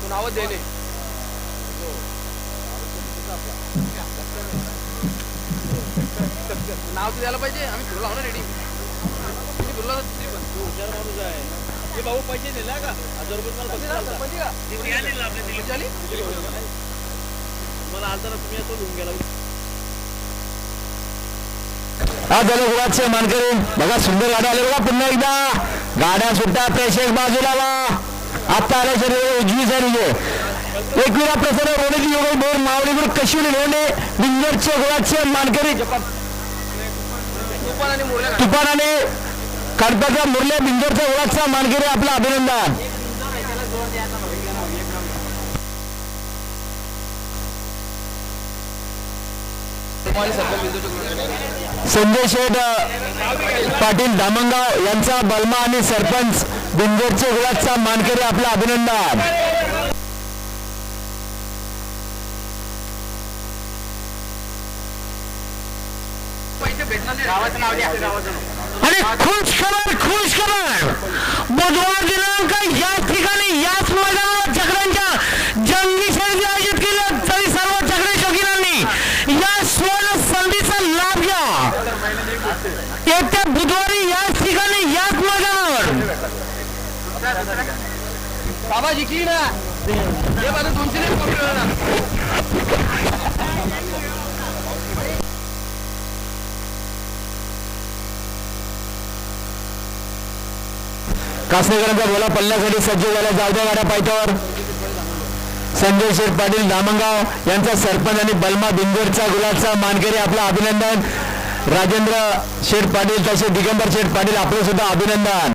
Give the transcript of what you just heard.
नाव देणे नाव द्यायला पाहिजे. आम्ही फिरलो ना रेडी फिरलो हुशार माणूस आहे. हे भाऊ पैसे दिला का 1000 रुपये मला मला आलता ना तुम्ही असं घेऊन गेला. हा जलगुराचे मानकरी बघा सुंदर गाड्या आले बघा. पुन्हा एकदा गाड्या सुटतात प्रेक्षक बाजूला वा. आता आल्या शरीर उजवी साईडचे एकविरा प्रसन्न रोडची योग बोर मावळीवर कशिवली लोणे बिंजरचे गुळाचे मानकरी तुपानाने कडपाचा मुरल्या बिंजरच्या गुळाचा मानकरी आपलं अभिनंदन. संजय शेठ पाटील धामणगाव यांचा बलमा आणि सरपंच बिंजरचे गुळाचा मानकरी आपलं अभिनंदन. आणि खुश खबर बुधवार दिनांक याच ठिकाणी याच मैदानावर चक्रांच्या जंगी शर्यती आयोजित केल्या. तरी सर्व चक्रे शौकीनांनी या सुवर्ण संधीचा लाभ घ्या. येत्या बुधवारी याच ठिकाणी याच मैदानावर बाबा जिंकली ना हे माझं 200 कासनेकरांचा बोला पडण्यासाठी सज्ज झाला. जावद्या गाड्या पायथ्यावर संजय शेठ पाटील धामणगाव यांचा सरपंच आणि बलमा बिंजरचा गुलाबचा मानकरी आपलं अभिनंदन. राजेंद्र शेठ पाटील तसे दिगंबर शेठ पाटील आपलं सुद्धा अभिनंदन.